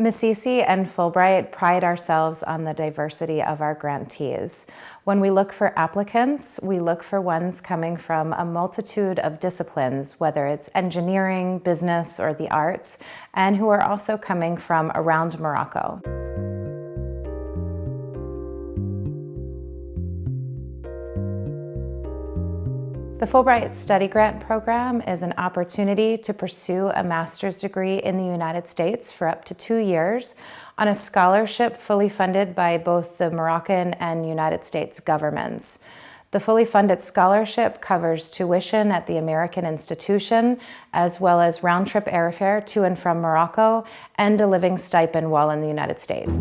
Misisi and Fulbright pride ourselves on the diversity of our grantees. When we look for applicants, we look for ones coming from a multitude of disciplines, whether it's engineering, business, or the arts, and who are also coming from around Morocco. The Fulbright Study Grant Program is an opportunity to pursue a master's degree in the United States for up to 2 years on a scholarship fully funded by both the Moroccan and United States governments. The fully funded scholarship covers tuition at the American institution, as well as round-trip airfare to and from Morocco, and a living stipend while in the United States.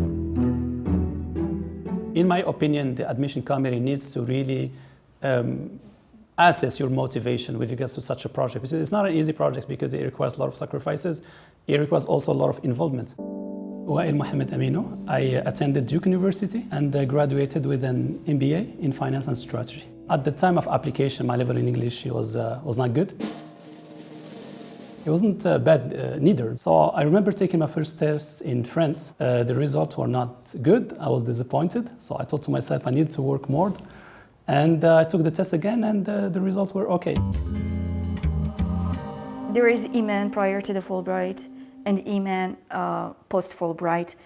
In my opinion, the admission committee needs to really assess your motivation with regards to such a project. Because it's not an easy project because it requires a lot of sacrifices. It requires also a lot of involvement. I attended Duke University and graduated with an MBA in Finance and Strategy. At the time of application, my level in English was not good. It wasn't bad neither. So I remember taking my first test in France. The results were not good. I was disappointed. So I thought to myself, I need to work more. And I took the test again, and the results were okay. There is Iman prior to the Fulbright and Iman post-Fulbright,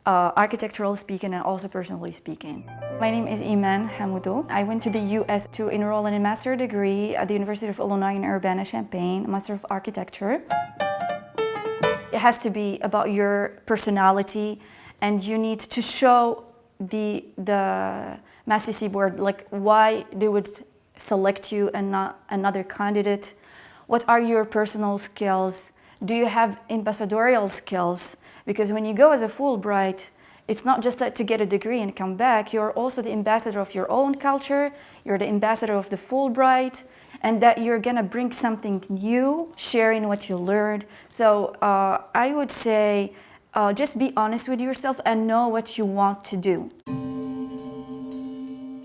architectural speaking and also personally speaking. My name is Iman Hamoudou. I went to the US to enroll in a master's degree at the University of Illinois in Urbana-Champaign, Master of Architecture. It has to be about your personality, and you need to show the Massisi board, like why they would select you and not another candidate. What are your personal skills? Do you have ambassadorial skills? Because when you go as a Fulbright, it's not just that to get a degree and come back, you're also the ambassador of your own culture, you're the ambassador of the Fulbright, and that you're gonna bring something new, sharing what you learned. So I would say, just be honest with yourself and know what you want to do.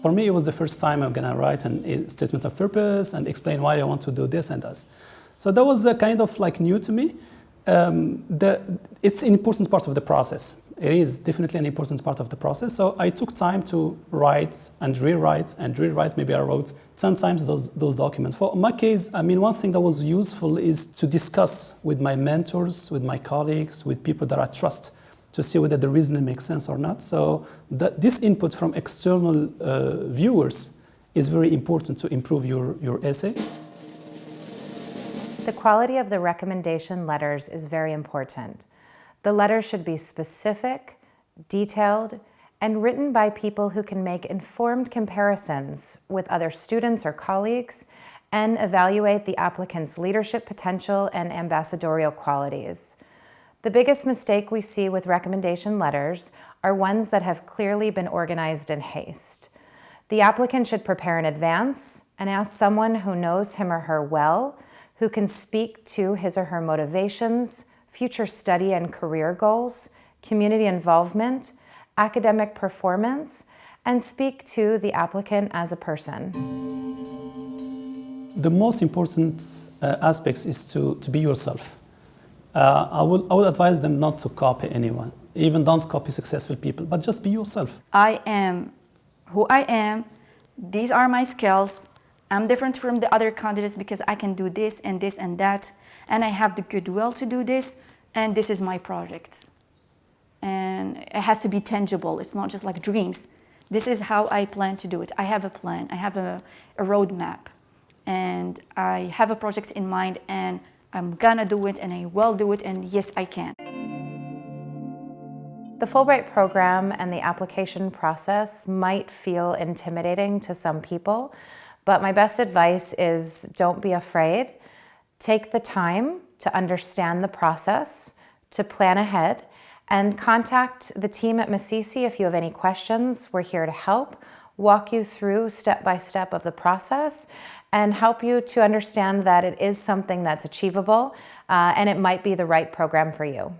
For me, it was the first time I'm gonna write a statement of purpose and explain why I want to do this and this. So that was kind of like new to me. It's an important part of the process. It is definitely an important part of the process. So I took time to write and rewrite and rewrite. Maybe I wrote 10 times those documents. For my case, I mean, one thing that was useful is to discuss with my mentors, with my colleagues, with people that I trust, to see whether the reasoning makes sense or not. So this input from external viewers is very important to improve your essay. The quality of the recommendation letters is very important. The letter should be specific, detailed, and written by people who can make informed comparisons with other students or colleagues and evaluate the applicant's leadership potential and ambassadorial qualities. The biggest mistake we see with recommendation letters are ones that have clearly been organized in haste. The applicant should prepare in advance and ask someone who knows him or her well, who can speak to his or her motivations, future study and career goals, community involvement, academic performance, and speak to the applicant as a person. The most important aspects is to be yourself. I would advise them not to copy anyone. Even don't copy successful people, but just be yourself. I am who I am. These are my skills. I'm different from the other candidates because I can do this and this and that. And I have the goodwill to do this. And this is my project. And it has to be tangible. It's not just like dreams. This is how I plan to do it. I have a plan. I have a roadmap. And I have a project in mind. And I'm gonna do it, and I will do it, and yes, I can. The Fulbright program and the application process might feel intimidating to some people, but my best advice is don't be afraid. Take the time to understand the process, to plan ahead, and contact the team at Misisi if you have any questions. We're here to help, walk you through step by step of the process, and help you to understand that it is something that's achievable and it might be the right program for you.